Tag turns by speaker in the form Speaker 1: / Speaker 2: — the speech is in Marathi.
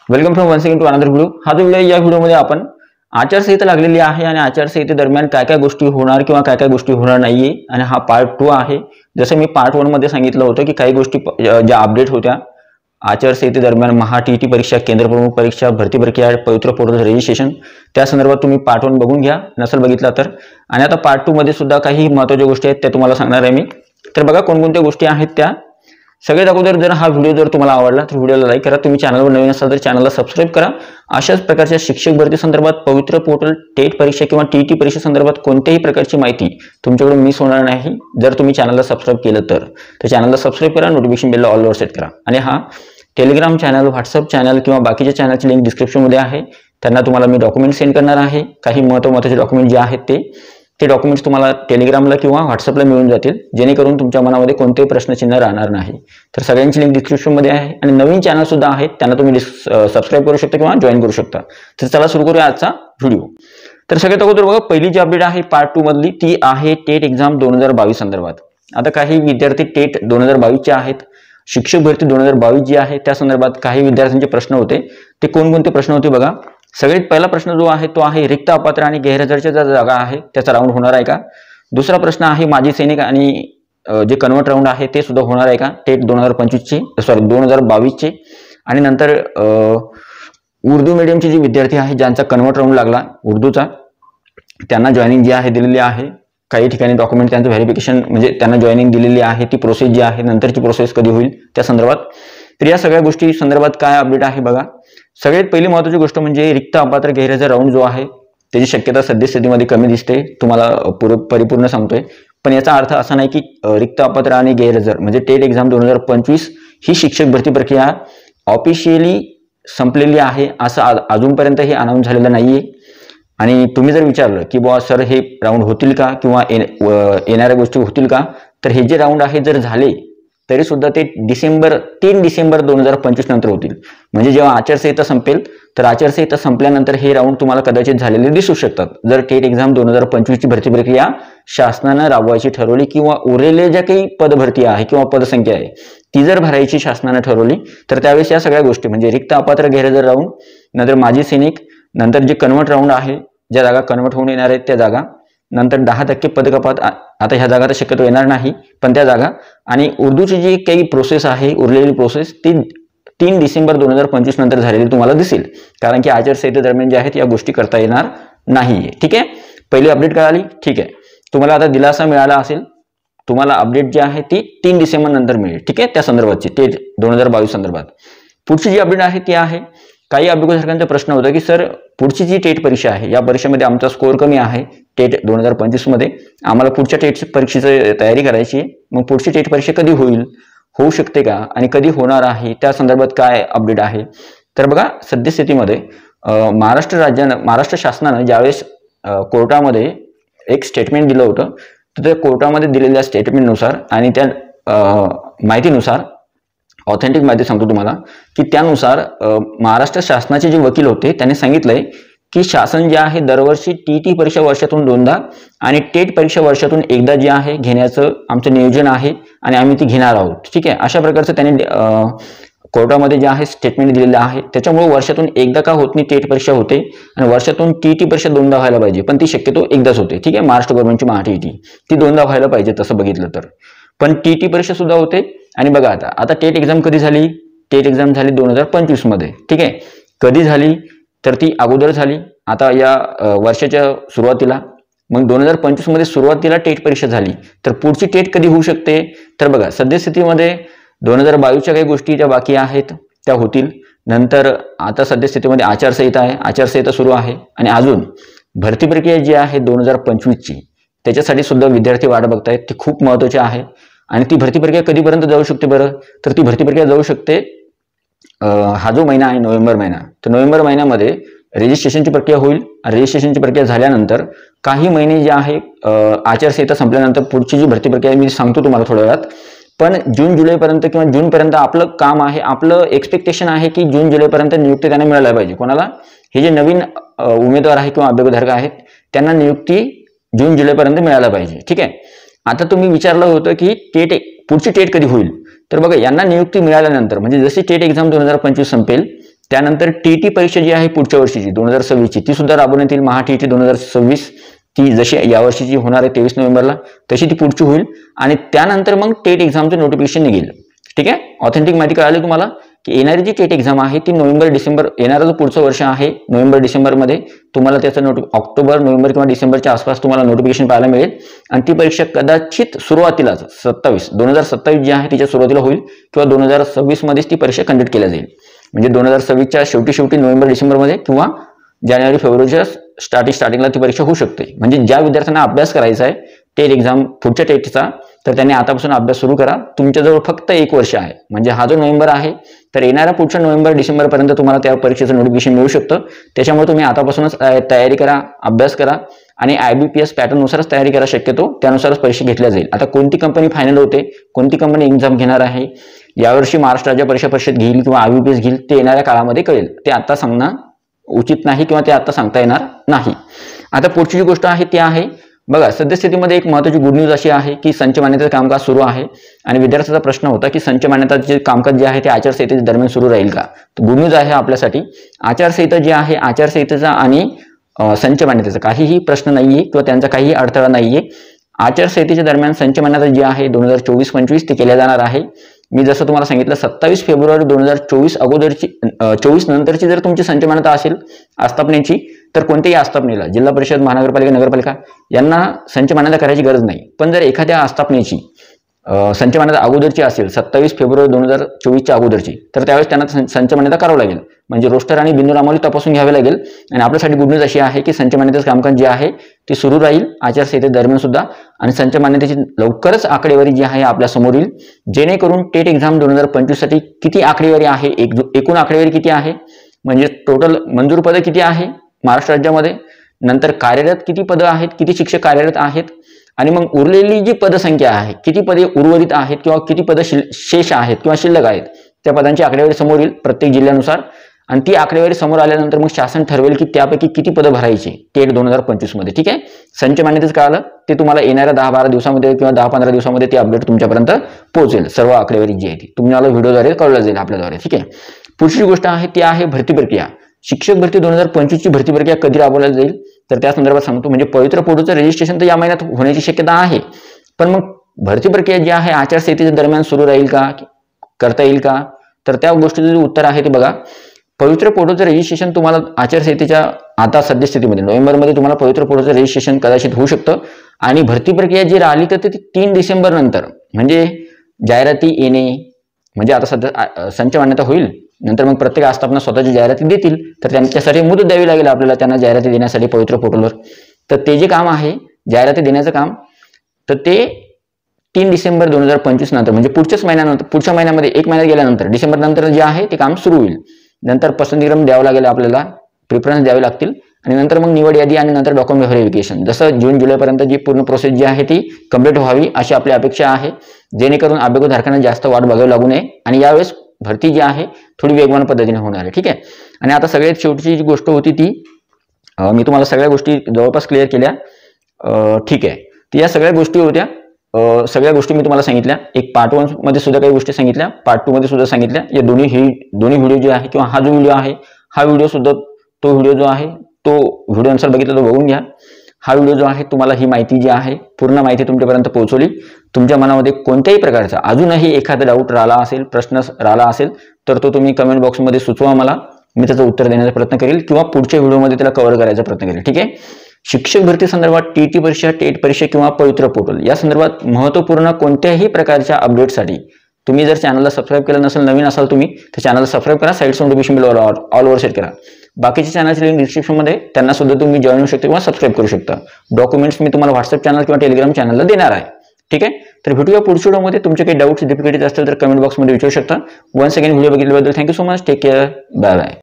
Speaker 1: Welcome from once again to another video. हा जो व्हिडिओ या व्हिडिओमध्ये आपण आचारसंहिता लागलेली आहे आणि आचारसंहितेदरम्यान काय काय गोष्टी होणार किंवा काय काय गोष्टी होणार नाहीये आणि हा पार्ट 2 आहे। जसं मी पार्ट 1 मध्ये सांगितलं होतं की काही गोष्टी ज्या अपडेट होत्या आचारसंहितेदरम्यान टीईटी परीक्षा, केंद्र प्रमुख परीक्षा, भरती प्रक्रिया, पवित्र पोर्टल रजिस्ट्रेशन त्या संदर्भात तुम्ही पार्ट 1 बघून घ्या नसेल बघितला तर। आणि आता पार्ट 2 मध्ये सुद्धा काही महत्त्वाच्या गोष्टी आहेत त्या तुम्हाला सांगणार आहे मी। तर बघा कोणकोणत्या गोष्टी आहेत त्या। सगळ्यात अगोदर जर हा व्हिडिओ जर तुम्हाला आवडला तर व्हिडिओला लाईक करा। तुम्ही चॅनलवर नवीन असाल तर चॅनलला सबस्क्राइब करा। अशाच प्रकारच्या शिक्षक भरती संदर्भात, पवित्र पोर्टल, टेट परीक्षा किंवा टीईटी परीक्षा संदर्भात कोणत्याही प्रकारची माहिती तुमच्याकडून मिस होणार नाही जर तुम्ही चॅनलला सबस्क्राइब केलं तर। चॅनलला सबस्क्राइब करा, नोटिफिकेशन बेलला ऑल वर सेट करा। आणि हा टेलिग्राम चॅनल, व्हॉट्सअप चॅनल किंवा बाकीच्या चॅनलची लिंक डिस्क्रिप्शन मध्ये आहे। त्यांना तुम्हाला मी डॉक्युमेंट सेंड करणार आहे। काही महत्त्वाचे डॉक्युमेंट जे आहेत ते डॉक्युमेंट्स तुम्हाला टेलिग्रामला किंवा व्हॉट्सअपला मिळून जातील, जेणेकरून तुमच्या मनामध्ये कोणतेही प्रश्नचिन्ह राहणार नाही। तर सगळ्यांची लिंक डिस्क्रिप्शन मध्ये आहे आणि नवीन चॅनल सुद्धा आहेत, त्यांना तुम्ही सबस्क्राइब करू शकता किंवा जॉईन करू शकता। तर चला सुरू करूया आजचा व्हिडिओ। तर सगळ्यात अगोदर बघा पहिली जी अपडेट आहे पार्ट 2 मधली ती आहे टेट एक्झाम 2022 संदर्भात। आता काही विद्यार्थी टेट 2022 चे आहेत, शिक्षक भरती 2022 जी आहे त्या संदर्भात काही विद्यार्थ्यांचे प्रश्न होते। ते कोणकोणते प्रश्न होते बघा। सगळ्यात पहिला प्रश्न जो आहे तो आहे रिक्त अपात्र आणि गैरहजरच्या ज्या जागा आहे त्याचा राऊंड होणार आहे का। दुसरा प्रश्न आहे माजी सैनिक आणि जे कन्वर्ट राऊंड आहे ते सुद्धा होणार आहे का टेट 2022 चे। आणि नंतर उर्दू मीडियमचे जे विद्यार्थी आहे ज्यांचा कन्वर्ट राऊंड लागला उर्दूचा, त्यांना जॉईनिंग जी आहे दिलेली आहे। काही ठिकाणी डॉक्युमेंट त्यांचं व्हेरिफिकेशन म्हणजे त्यांना जॉईनिंग दिलेली आहे, ती प्रोसेस जी आहे नंतरची प्रोसेस कधी होईल त्या संदर्भात। तर या सगळ्या गोष्टी संदर्भात काय अपडेट आहे बघा। सगळ्यात पहिली महत्त्वाची गोष्ट म्हणजे रिक्त अपात्र गैरहजर राऊंड जो आहे त्याची शक्यता सद्यस्थितीमध्ये कमी दिसते, तुम्हाला परिपूर्ण सांगतोय। पण याचा अर्थ असा नाही की रिक्त अपात्र आणि गैरहजर म्हणजे टेट एक्झाम 2025 ही शिक्षक भरती प्रक्रिया ऑफिशियली संपलेली आहे असं अजूनपर्यंत हे अनाऊन्स झालेलं नाहीये। आणि तुम्ही जर विचारलं की बुवा सर हे राऊंड होतील का किंवा येणाऱ्या गोष्टी होतील का, तर हे जे राऊंड आहे जर झाले तरी सुद्धा ते 3 डिसेंबर 2025 नंतर होतील। म्हणजे जेव्हा आचारसंहिता संपेल तर आचारसंहिता संपल्यानंतर हे राऊंड तुम्हाला कदाचित झालेले दिसू शकतात जर टेट एक्झाम 2025 ची भरती प्रक्रिया शासनानं राबवायची ठरवली किंवा उरलेल्या ज्या काही पदभरती आहे किंवा पदसंख्या आहे ती जर भरायची शासनानं ठरवली तर त्यावेळेस या सगळ्या गोष्टी म्हणजे रिक्त अपात्र गैरहजर राऊंड, नंतर माजी सैनिक, नंतर जे कन्वर्ट राऊंड आहे ज्या जागा कन्वर्ट होऊन येणार आहेत त्या जागा, नंतर 10% पदकपात, आता ह्या जागा तर शक्यतो येणार नाही पण त्या जागा, आणि उर्दूची जी काही प्रोसेस आहे उरलेली प्रोसेस ती 3 डिसेंबर 2025 नंतर झालेली तुम्हाला दिसेल। कारण की आचारसंहितेदरम्यान जे आहेत या गोष्टी करता येणार नाहीये। ठीक आहे, पहिली अपडेट कळाली। ठीक आहे, तुम्हाला आता दिलासा मिळाला असेल, तुम्हाला अपडेट जी आहे ती 3 डिसेंबर नंतर मिळेल। ठीक आहे, त्या संदर्भातची टेट 2022 संदर्भात। पुढची जी अपडेट आहे ती आहे काही अभ्यासकांचा प्रश्न होता की सर पुढची जी टेट परीक्षा आहे या परीक्षेमध्ये आमचा स्कोअर कमी आहे टेट 2025 मध्ये, आम्हाला पुढच्या टेट परीक्षेची तयारी करायची आहे, मग पुढची टेट परीक्षा कधी होईल, होऊ शकते का आणि कधी होणार आहे त्या संदर्भात काय अपडेट आहे। तर बघा सद्यस्थितीमध्ये महाराष्ट्र शासनानं ज्यावेळेस कोर्टामध्ये एक स्टेटमेंट दिलं होतं तर त्या कोर्टामध्ये दिलेल्या स्टेटमेंटनुसार आणि त्या माहितीनुसार, ऑथेंटिक माहिती सांगतो तुम्हाला की त्यानुसार महाराष्ट्र शासनाचे जे वकील होते त्यांनी सांगितलंय की शासन जे आहे दरवर्षी टीटी परीक्षा वर्षातून 2दा आणि टेट परीक्षा वर्षातून 1दा जी आहे घेण्याचं आमचं नियोजन आहे आणि आम्ही ती घेणार आहोत। ठीक आहे, अशा प्रकारचं त्यांनी कोर्टामध्ये जे आहे स्टेटमेंट दिलेलं आहे। त्याच्यामुळे वर्षातून 1दा का होत नाही टेट परीक्षा होते आणि वर्षातून टीटी परीक्षा 2दा व्हायला पाहिजे, पण ती शक्यतो 1दाच होते। ठीक आहे, महाराष्ट्र गव्हर्नमेंटची टीईटी ती 2दा व्हायला पाहिजे तसं बघितलं तर, पण टीटी परीक्षा सुद्धा होते। आणि बघा आता टेट एक्झाम कधी झाली, टेट एक्झाम झाली 2025 मध्ये। ठीक आहे, कधी झाली तर ती अगोदर झाली आता या वर्षाच्या सुरुवातीला, मग 2025 मध्ये सुरुवातीला टेट परीक्षा झाली तर पुढची टेट कधी होऊ शकते। तर बघा सद्यस्थितीमध्ये 2022च्या काही गोष्टी ज्या बाकी आहेत त्या होतील। नंतर आता सद्यस्थितीमध्ये आचारसंहिता आहे, आचारसंहिता सुरू आहे आणि अजून भरती प्रक्रिया जी आहे 2025 ची त्याच्यासाठी सुद्धा विद्यार्थी वाट बघतायत, ती खूप महत्त्वाची आहे। आणि ती भरती प्रक्रिया कधीपर्यंत जाऊ शकते बरं, तर ती भरती प्रक्रिया जाऊ शकते हा जो महिना आहे नोव्हेंबर महिना, तर नोव्हेंबर महिन्यामध्ये रजिस्ट्रेशनची प्रक्रिया होईल। रजिस्ट्रेशनची प्रक्रिया झाल्यानंतर काही महिने जे आहे आचारसंहिता संपल्यानंतर पुढची जी भरती प्रक्रिया मी सांगतो तुम्हाला थोड्या वेळात, पण जून जुलैपर्यंत किंवा जूनपर्यंत आपलं काम आहे, आपलं एक्सपेक्टेशन आहे की जून जुलैपर्यंत नियुक्ती त्यांना मिळायला पाहिजे। कोणाला, हे जे नवीन उमेदवार आहे किंवा अभ्यागतधारक आहेत त्यांना नियुक्ती जून जुलैपर्यंत मिळायला पाहिजे। ठीक आहे, आता तुम्ही विचारलं होतं की पुढची टेट कधी होईल, तर बघा यांना नियुक्ती मिळाल्यानंतर म्हणजे जशी टेट एक्झाम 2025 संपेल त्यानंतर टीटी परीक्षा जी आहे पुढच्या वर्षीची 2026ची ती सुद्धा राबवण्यात येईल. महाटीटी 2026 ती जशी यावर्षीची होणार आहे 23 नोव्हेंबरला तशी ती पुढची होईल. आणि त्यानंतर मग टेट एक्झामचं नोटिफिकेशन निघेल. ठीक आहे, ऑथेंटिक माहिती कळाली तुम्हाला की येणारी जी टेट एक्झाम आहे ती नोव्हेंबर डिसेंबर येणारं जो पुढचं वर्ष आहे नोव्हेंबर डिसेंबरमध्ये तुम्हाला त्याचं ऑक्टोबर नोव्हेंबर किंवा डिसेंबरच्या आसपास तुम्हाला नोटिफिकेशन पाहायला मिळेल. आणि ती परीक्षा कदाचित सुरुवातीलाच 2027 जी आहे तिच्या सुरुवातीला होईल किंवा 2026 मध्येच ती परीक्षा कंडक्ट केल्या जाईल. म्हणजे 2026च्या शेवटी नोव्हेंबर डिसेंबरमध्ये किंवा जानेवारी फेब्रुवारीच्या स्टार्टिंगला ती परीक्षा होऊ शकते. म्हणजे ज्या विद्यार्थ्यांना अभ्यास करायचा आहे टेट एक्झाम पुढच्या टेटचा तर त्यांनी आतापासून अभ्यास सुरू करा. तुमच्याजवळ फक्त 1 वर्ष आहे. म्हणजे हा जो नोव्हेंबर आहे तर येणाऱ्या पुढच्या नोव्हेंबर डिसेंबरपर्यंत तुम्हाला त्या परीक्षेचं नोटिफिकेशन मिळू शकतं. त्याच्यामुळे तुम्ही आतापासूनच तयारी करा, अभ्यास करा आणि IBPS पॅटर्ननुसारच तयारी करा. शक्यतो त्यानुसारच परीक्षा घेतल्या जाईल. आता कोणती कंपनी फायनल होते, कोणती कंपनी एक्झाम घेणार आहे, यावर्षी महाराष्ट्र राज्य परीक्षा परिषद घेईल किंवा IBPS घेईल ते येणाऱ्या काळामध्ये कळेल. ते आता सांगणं उचित नाही किंवा ते आता सांगता येणार नाही. आता पुढची जी गोष्ट आहे ती आहे बघा, सद्यस्थितीमध्ये एक महत्त्वाची गुड न्यूज अशी आहे की संच मान्यतेचं कामकाज सुरू आहे. आणि विद्यार्थ्याचा प्रश्न होता की संच मान्यताचे कामकाज जे आहे ते आचारसंहिते दरम्यान सुरू राहील का. तर गुड न्यूज आहे आपल्यासाठी. आचारसंहिता जी आहे आचारसंहितेचा आणि संच मान्यतेचा काहीही प्रश्न नाहीये किंवा त्यांचा काहीही अडथळा नाहीये. आचारसंहितेच्या दरम्यान संच मान्यता जी आहे 2024-25 ते केल्या जाणार आहे. मी जसं तुम्हाला सांगितलं 27 फेब्रुवारी 2024 अगोदरची 24 नंतरची जर तुमची संच मान्यता असेल आस्थापनेची तर कोणत्याही आस्थापनेला जिल्हा परिषद महानगरपालिका नगरपालिका यांना संच मान्यता करायची गरज नाही. पण जर एखाद्या आस्थापनेची संच मान्यता अगोदरची असेल 27 फेब्रुवारी 2024च्या अगोदरची तर त्यावेळेस त्यांना संच मान्यता करावं लागेल. म्हणजे रोस्टर आणि बिंदुनामावली तपासून घ्यावे लागेल. आणि आपल्यासाठी गुड न्यूज अशी आहे की संच मान्यतेचं कामकाज जे आहे ते सुरू राहील आचारसंहिते दरम्यान सुद्धा. आणि संच मान्यतेची लवकरच आकडेवारी जी आहे आपल्या समोर येईल. जेणेकरून टेट एक्झाम 2025 साठी किती आकडेवारी आहे, एकूण आकडेवारी किती आहे, म्हणजे टोटल मंजूर पदं किती आहे महाराष्ट्र राज्यामध्ये, नंतर कार्यरत किती पदं आहेत, किती शिक्षक कार्यरत आहेत, आणि मग उरलेली जी पदसंख्या आहे किती पदे उर्वरित आहेत किंवा किती पदं शेष आहेत किंवा शिल्लक आहेत त्या पदांची आकडेवारी समोर येईल प्रत्येक जिल्ह्यानुसार. आणि ती आकडेवारी समोर आल्यानंतर मग शासन ठरवेल की त्यापैकी किती पदं भरायची टेट 2025 मध्ये. ठीक आहे, संच मान्यतेचं कळालं ते तुम्हाला येणाऱ्या 10-12 दिवसामध्ये किंवा 10-15 दिवसामध्ये ती अपडेट तुमच्यापर्यंत पोहोचेल. सर्व आकडेवारी जी आहे ती तुम्हाला व्हिडिओद्वारे कळवलं जाईल आपल्याद्वारे. ठीक आहे, पुढची गोष्ट आहे ती आहे भरती प्रक्रिया. शिक्षक भरती 2025 ची भरती प्रक्रिया कधी राबवली जाईल तर त्या संदर्भात सांगतो. म्हणजे पवित्र पोर्टलचं रजिस्ट्रेशन तर या महिन्यात होण्याची शक्यता आहे. पण मग भरती प्रक्रिया जी आहे आचारसंहितेच्या दरम्यान सुरू राहील का, करता येईल का, तर त्या गोष्टीचं जे उत्तर आहे ते बघा. पवित्र पोर्टलचं रजिस्ट्रेशन तुम्हाला आचारसंहितेच्या आता सद्यस्थितीमध्ये नोव्हेंबरमध्ये तुम्हाला पवित्र पोर्टलचं रजिस्ट्रेशन कदाचित होऊ शकतं. आणि भरती प्रक्रिया जी राहिली तर ती 3 डिसेंबर नंतर म्हणजे जाहिराती येणे म्हणजे आता सध्या संच मान्यता होईल नंतर मग प्रत्येक आस्थापना स्वतःची जाहिराती देतील तर त्यांच्यासाठी मुदत द्यावी लागेल आपल्याला त्यांना जाहिराती देण्यासाठी पवित्र पोर्टलवर. तर ते जे काम आहे जाहिराती देण्याचं काम तर ते 3 डिसेंबर 2025 नंतर म्हणजे पुढच्या महिन्यामध्ये 1 महिन्यात गेल्यानंतर डिसेंबर नंतर जे आहे ते काम सुरू होईल. नंतर पसंतीक्रम द्यावं लागेल आपल्याला, प्रिफरन्स द्यावे लागतील आणि नंतर मग निवड यादी आणि नंतर डॉक्युमेंट व्हेरिफिकेशन. जसं जून जुलैपर्यंत जी पूर्ण प्रोसेस जी आहे ती कंप्लीट व्हावी अशी आपली अपेक्षा आहे. जेणेकरून अभ्यागतधारकांना जास्त वाट बघावी लागू नये आणि यावेळेस भरती जी आहे थोडी वेगवान पद्धतीने होणार आहे. ठीक आहे, आणि आता सगळ्यात शेवटची जी गोष्ट होती ती मी तुम्हाला सगळ्या गोष्टी जवळपास क्लिअर केल्या. ठीक आहे, तर या सगळ्या गोष्टी होत्या. सगळ्या गोष्टी मी तुम्हाला सांगितल्या. एक पार्ट 1 मध्ये सुद्धा काही गोष्टी सांगितल्या, पार्ट 2 मध्ये सुद्धा सांगितल्या. या दोन्ही व्हिडिओ जे आहे किंवा हा जो व्हिडिओ आहे हा व्हिडिओ सुद्धा तो व्हिडिओ जो आहे तो व्हिडिओ अनुसार बघितला तो बघून घ्या. हा व्हिडिओ जो आहे तुम्हाला ही माहिती जी आहे पूर्ण माहिती तुमच्यापर्यंत पोहोचवली. तुमच्या मनामध्ये कोणत्याही प्रकारचा अजूनही एखादा डाऊट राहिला असेल, प्रश्न राहिला असेल तर तो तुम्ही कमेंट बॉक्समध्ये सुचवा मला. मी त्याचं उत्तर देण्याचा प्रयत्न करेल किंवा पुढच्या व्हिडिओमध्ये त्याला कव्हर करायचा प्रयत्न करेल. ठीक आहे, शिक्षक भरती संदर्भात टीटी परीक्षा, टेट परीक्षा किंवा पवित्र पोर्टल या संदर्भात महत्त्वपूर्ण कोणत्याही प्रकारच्या अपडेटसाठी तुम्ही जर चॅनलला सबस्क्राईब केलं नसेल, नवीन असाल तुम्ही तर चॅनलला सबस्क्राईब करा. साईड नोटिफिकेशन बेल ऑलवर सेट करा. बाकीच्या चॅनलची लिंक डिस्क्रिप्शनमध्ये त्यांना सुद्धा तुम्ही जॉईन होऊ शकता किंवा सबस्क्राईब करू शकता. डॉक्युमेंट्स मी तुम्हाला व्हॉट्सअप चॅनल किंवा टेलिग्राम चॅनलला देणार आहे. ठीक आहे, तर भेटूया पुढच्या व्हिडिओमध्ये. तुमचे काही डाऊट्स डिफिकल्टीज असतील तर कमेंट बॉक्समध्ये विचारू शकता. वन्स अगेन व्हिडिओ बघितल्याबद्दल thank you so much. Take care. Bye bye.